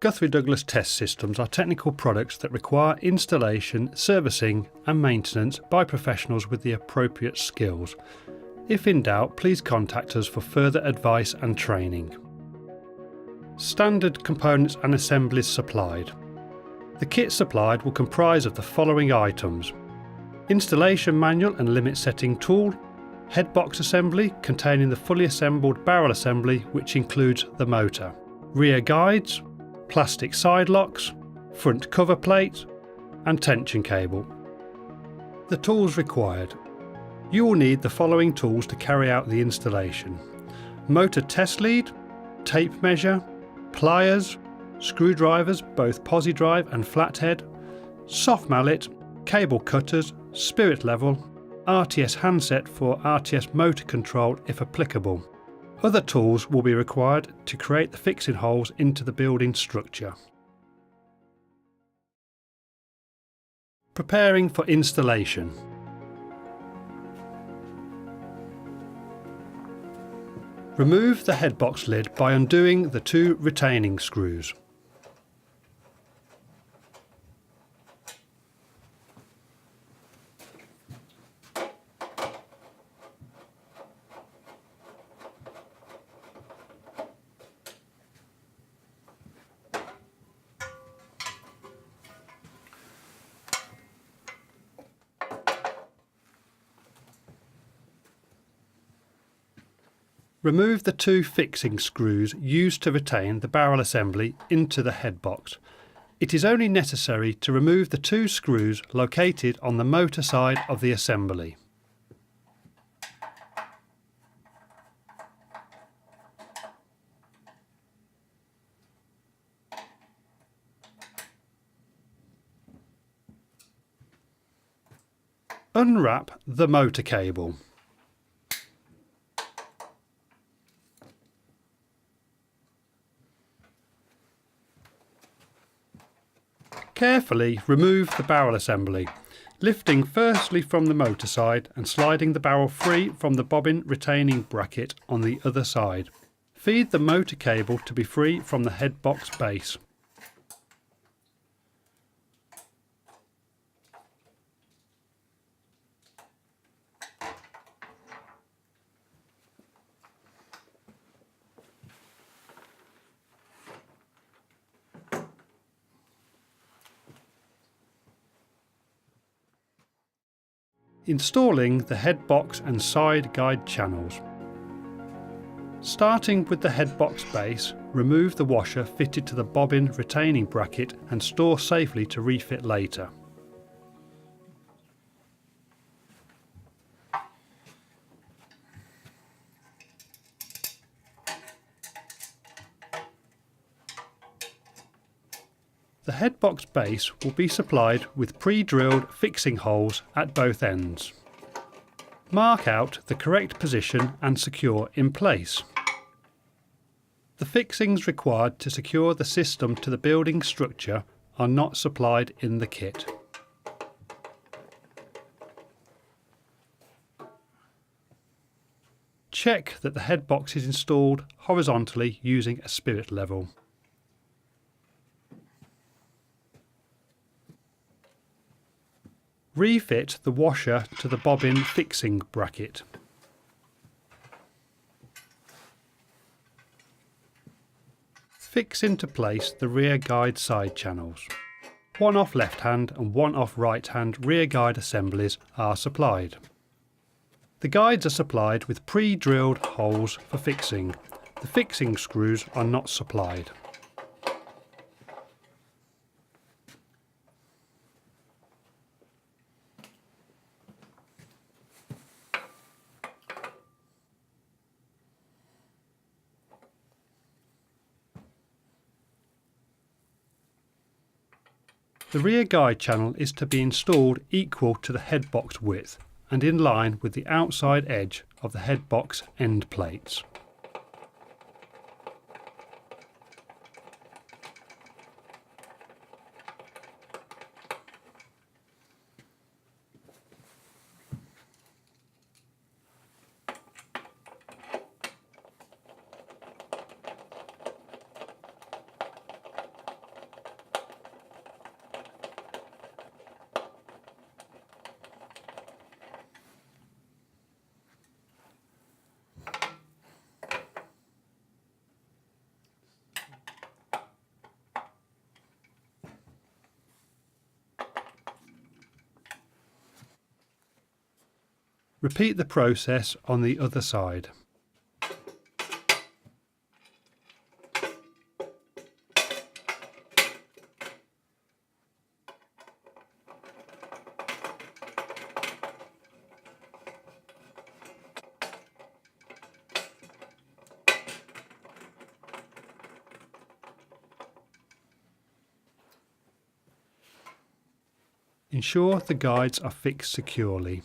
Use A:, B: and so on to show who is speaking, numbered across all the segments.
A: Guthrie Douglas TESS systems are technical products that require installation, servicing and maintenance by professionals with the appropriate skills. If in doubt, please contact us for further advice and training. Standard components and assemblies supplied. The kit supplied will comprise of the following items: installation manual and limit setting tool, head box assembly containing the fully assembled barrel assembly which includes the motor, rear guides, plastic side locks, front cover plate and tension cable. The tools required. You will need the following tools to carry out the installation: motor test lead, tape measure, pliers, screwdrivers both posi drive and flathead, soft mallet, cable cutters, spirit level, RTS handset for RTS motor control if applicable. Other tools will be required to create the fixing holes into the building structure. Preparing for installation. Remove the headbox lid by undoing the 2 retaining screws. Remove the 2 fixing screws used to retain the barrel assembly into the headbox. It is only necessary to remove the 2 screws located on the motor side of the assembly. Unwrap the motor cable. Carefully remove the barrel assembly, lifting firstly from the motor side and sliding the barrel free from the bobbin retaining bracket on the other side. Feed the motor cable to be free from the headbox base. Installing the headbox and side guide channels. Starting with the headbox base, remove the washer fitted to the bobbin retaining bracket and store safely to refit later. The headbox base will be supplied with pre-drilled fixing holes at both ends. Mark out the correct position and secure in place. The fixings required to secure the system to the building structure are not supplied in the kit. Check that the headbox is installed horizontally using a spirit level. Refit the washer to the bobbin fixing bracket. Fix into place the rear guide side channels. One off left hand and one off right hand rear guide assemblies are supplied. The guides are supplied with pre-drilled holes for fixing. The fixing screws are not supplied. The rear guide channel is to be installed equal to the headbox width and in line with the outside edge of the headbox end plates. Repeat the process on the other side. Ensure the guides are fixed securely.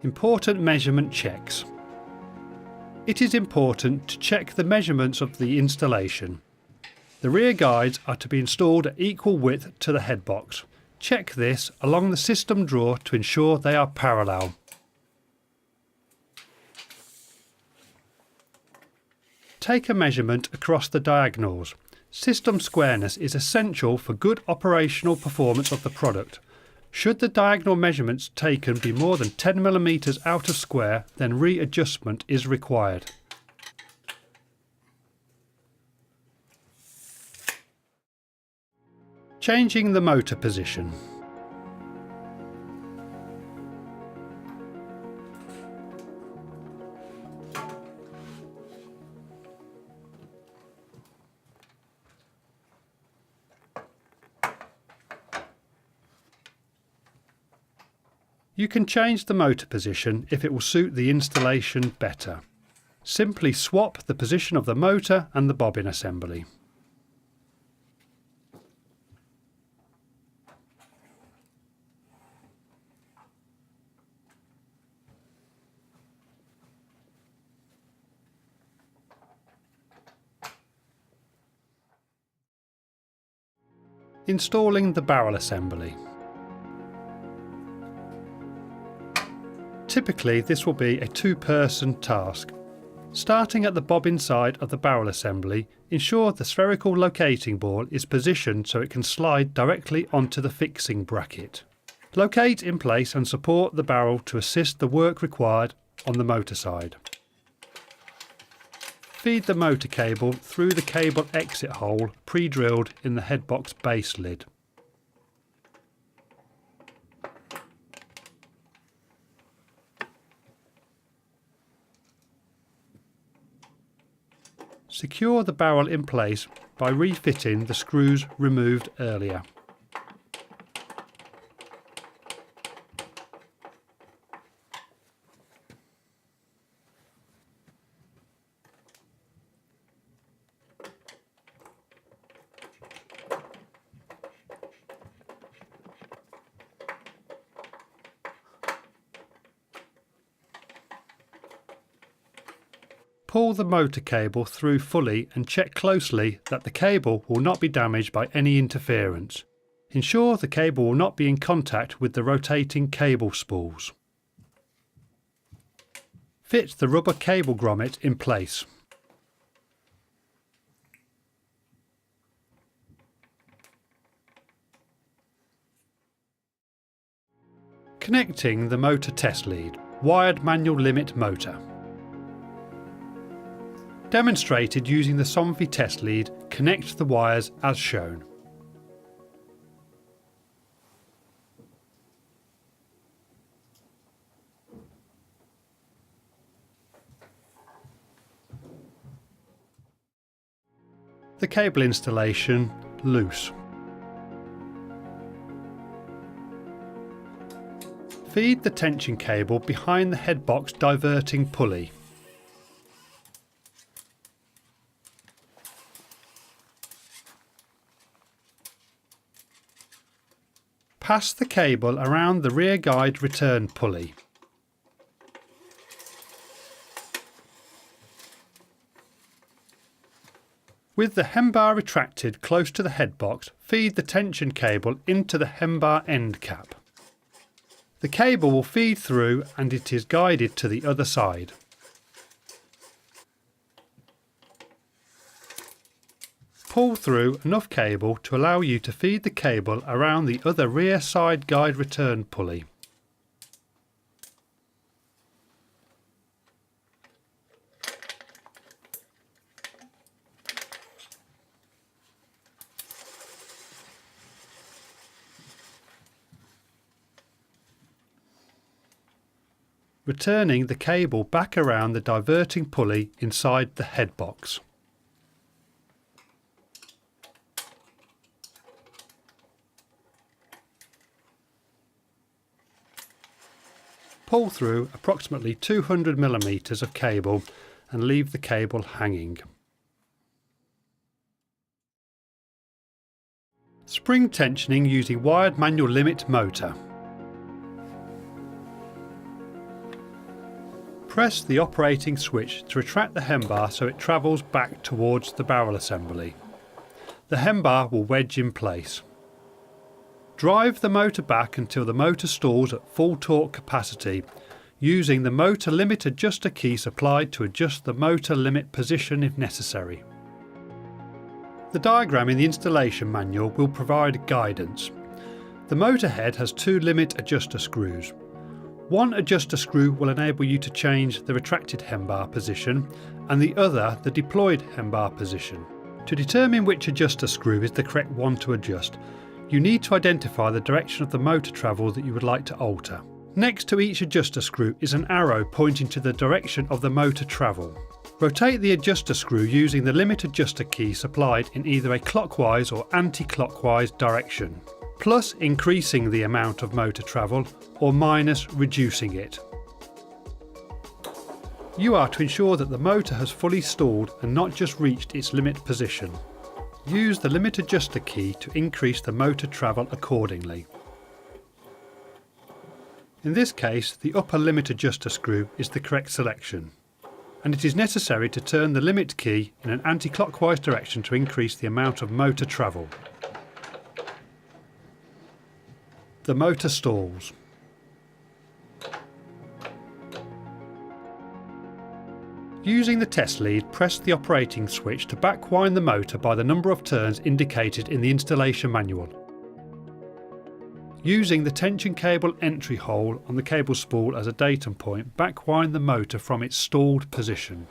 A: Important measurement checks. It is important to check the measurements of the installation. The rear guides are to be installed at equal width to the head box. Check this along the system drawer to ensure they are parallel. Take a measurement across the diagonals. System squareness is essential for good operational performance of the product. Should the diagonal measurements taken be more than 10 mm out of square, then readjustment is required. Changing the motor position. You can change the motor position if it will suit the installation better. Simply swap the position of the motor and the bobbin assembly. Installing the barrel assembly. Typically this will be a two-person task. Starting at the bobbin side of the barrel assembly, ensure the spherical locating ball is positioned so it can slide directly onto the fixing bracket. Locate in place and support the barrel to assist the work required on the motor side. Feed the motor cable through the cable exit hole pre-drilled in the headbox base lid. Secure the barrel in place by refitting the screws removed earlier. Pull the motor cable through fully and check closely that the cable will not be damaged by any interference. Ensure the cable will not be in contact with the rotating cable spools. Fit the rubber cable grommet in place. Connecting the motor test lead, wired manual limit motor. Demonstrated using the Somfy test lead, connect the wires as shown. The cable installation loose. Feed the tension cable behind the headbox diverting pulley. Pass the cable around the rear guide return pulley. With the Hembar retracted close to the headbox, feed the tension cable into the Hembar end cap. The cable will feed through and it is guided to the other side. Pull through enough cable to allow you to feed the cable around the other rear side guide return pulley. Returning the cable back around the diverting pulley inside the head box. Pull through approximately 200 mm of cable and leave the cable hanging. Spring tensioning using wired manual limit motor. Press the operating switch to retract the Hembar so it travels back towards the barrel assembly. The Hembar will wedge in place. Drive the motor back until the motor stalls at full torque capacity, using the motor limit adjuster key supplied to adjust the motor limit position if necessary. The diagram in the installation manual will provide guidance. The motor head has two limit adjuster screws. One adjuster screw will enable you to change the retracted Hembar position and the other the deployed Hembar position. To determine which adjuster screw is the correct one to adjust, you need to identify the direction of the motor travel that you would like to alter. Next to each adjuster screw is an arrow pointing to the direction of the motor travel. Rotate the adjuster screw using the limit adjuster key supplied in either a clockwise or anti-clockwise direction, plus increasing the amount of motor travel or minus reducing it. You are to ensure that the motor has fully stalled and not just reached its limit position. Use the limit adjuster key to increase the motor travel accordingly. In this case, the upper limit adjuster screw is the correct selection, and it is necessary to turn the limit key in an anti-clockwise direction to increase the amount of motor travel. The motor stalls. Using the TESS lead, press the operating switch to backwind the motor by the number of turns indicated in the installation manual. Using the tension cable entry hole on the cable spool as a datum point, backwind the motor from its stalled position.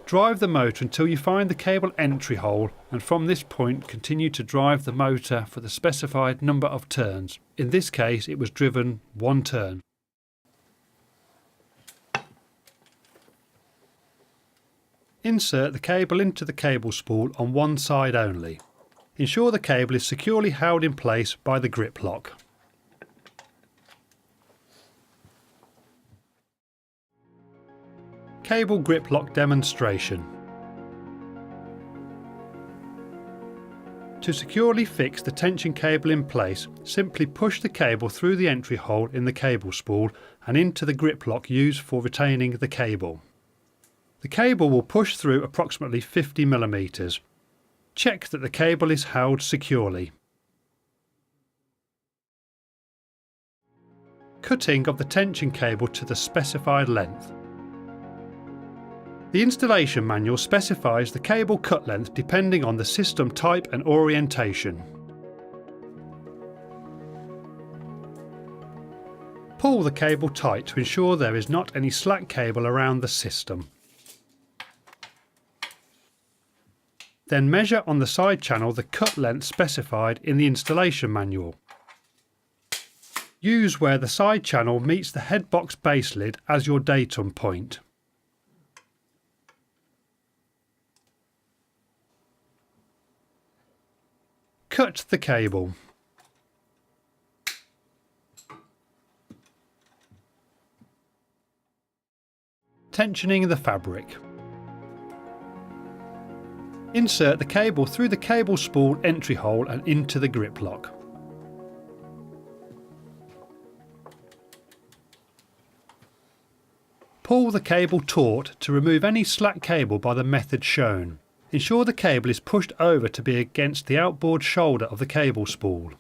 A: Drive the motor until you find the cable entry hole, and from this point continue to drive the motor for the specified number of turns. In this case it was driven 1 turn. Insert the cable into the cable spool on one side only. Ensure the cable is securely held in place by the grip lock. Cable grip lock demonstration. To securely fix the tension cable in place, simply push the cable through the entry hole in the cable spool and into the grip lock used for retaining the cable. The cable will push through approximately 50 mm. Check that the cable is held securely. Cutting of the tension cable to the specified length. The installation manual specifies the cable cut length depending on the system type and orientation. Pull the cable tight to ensure there is not any slack cable around the system. Then measure on the side channel the cut length specified in the installation manual. Use where the side channel meets the head box base lid as your datum point. Cut the cable. Tensioning the fabric. Insert the cable through the cable spool entry hole and into the grip lock. Pull the cable taut to remove any slack cable by the method shown. Ensure the cable is pushed over to be against the outboard shoulder of the cable spool.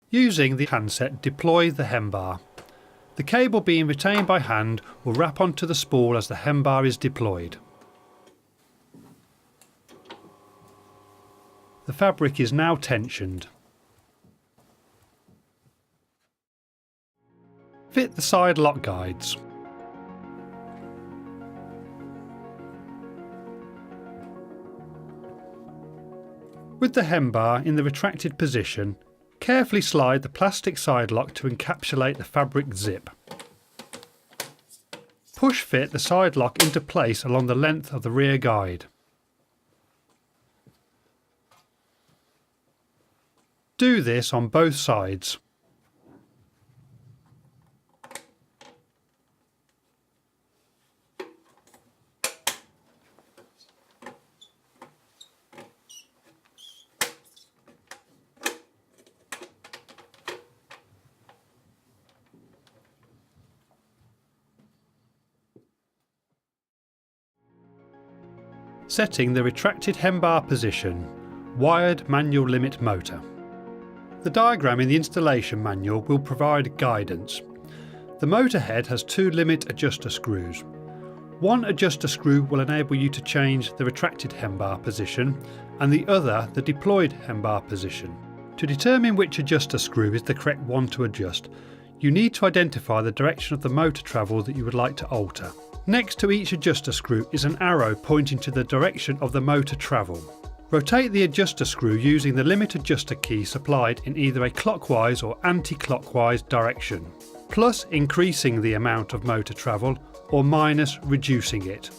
A: Using the handset, deploy the Hembar. The cable being retained by hand will wrap onto the spool as the Hembar is deployed. The fabric is now tensioned. Fit the side lock guides. With the Hembar in the retracted position, carefully slide the plastic side lock to encapsulate the fabric zip. Push fit the side lock into place along the length of the rear guide. Do this on both sides. Setting the retracted Hembar position, wired manual limit motor. The diagram in the installation manual will provide guidance. The motor head has two limit adjuster screws. One adjuster screw will enable you to change the retracted Hembar position and the other the deployed Hembar position. To determine which adjuster screw is the correct one to adjust, you need to identify the direction of the motor travel that you would like to alter. Next to each adjuster screw is an arrow pointing to the direction of the motor travel. Rotate the adjuster screw using the limit adjuster key supplied in either a clockwise or anti-clockwise direction, plus increasing the amount of motor travel or minus reducing it.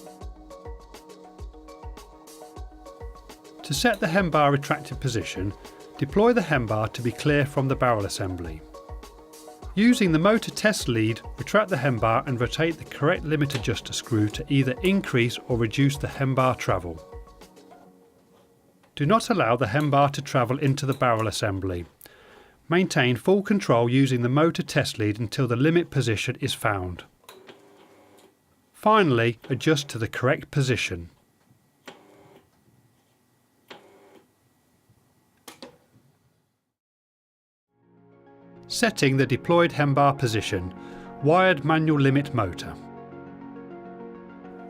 A: To set the Hembar retracted position, deploy the Hembar to be clear from the barrel assembly. Using the motor TESS lead, retract the Hembar and rotate the correct limit adjuster screw to either increase or reduce the Hembar travel. Do not allow the Hembar to travel into the barrel assembly. Maintain full control using the motor TESS lead until the limit position is found. Finally, adjust to the correct position. Setting the deployed Hembar position, wired manual limit motor.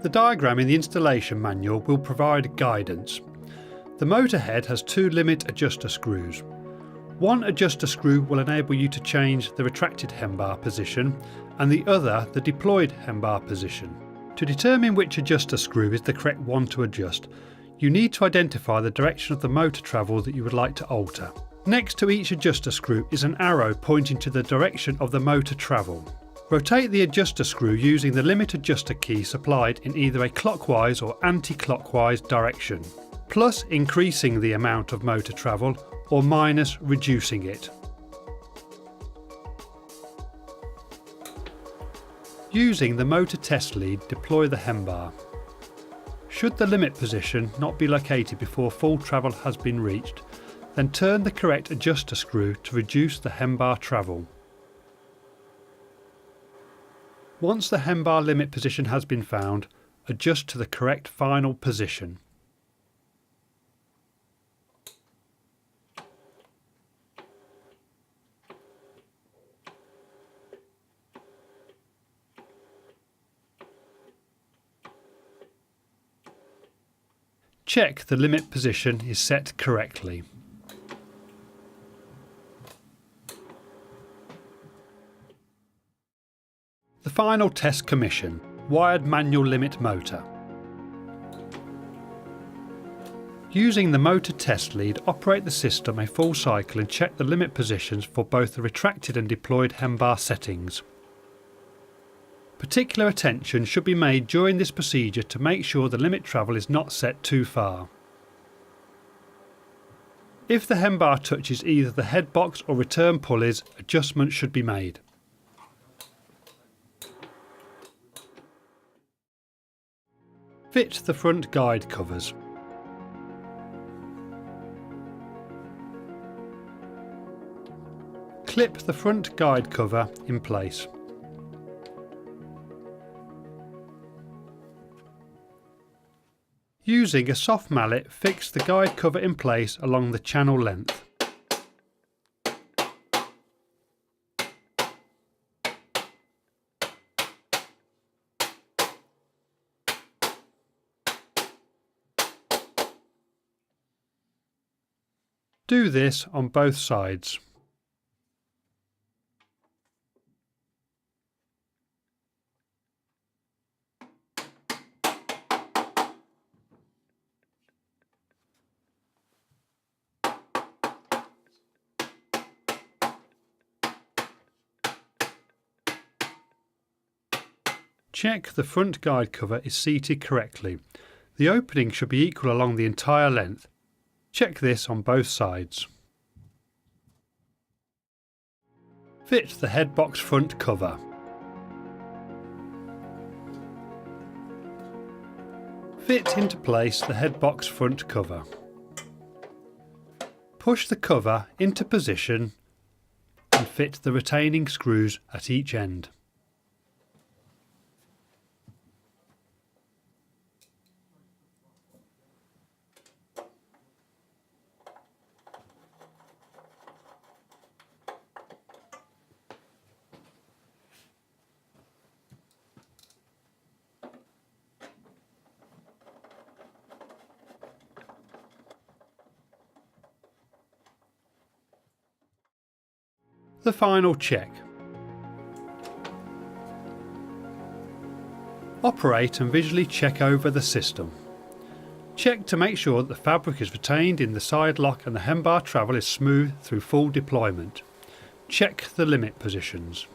A: The diagram in the installation manual will provide guidance. The motor head has two limit adjuster screws. One adjuster screw will enable you to change the retracted Hembar position and the other the deployed Hembar position. To determine which adjuster screw is the correct one to adjust, you need to identify the direction of the motor travel that you would like to alter. Next to each adjuster screw is an arrow pointing to the direction of the motor travel. Rotate the adjuster screw using the limit adjuster key supplied in either a clockwise or anti-clockwise direction, plus increasing the amount of motor travel or minus reducing it. Using the motor TESS lead, deploy the Hembar. Should the limit position not be located before full travel has been reached, then turn the correct adjuster screw to reduce the Hembar travel. Once the Hembar limit position has been found, adjust to the correct final position. Check the limit position is set correctly. The final test commission, wired manual limit motor. Using the motor TESS lead, operate the system a full cycle and check the limit positions for both the retracted and deployed Hembar settings. Particular attention should be made during this procedure to make sure the limit travel is not set too far. If the Hembar touches either the head box or return pulleys, adjustments should be made. Fit the front guide covers. Clip the front guide cover in place. Using a soft mallet, fix the guide cover in place along the channel length. Do this on both sides. Check the front guide cover is seated correctly. The opening should be equal along the entire length. Check this on both sides. Fit the headbox front cover. Fit into place the headbox front cover. Push the cover into position and fit the retaining screws at each end. The final check. Operate and visually check over the system. Check to make sure that the fabric is retained in the side lock and the Hembar travel is smooth through full deployment. Check the limit positions.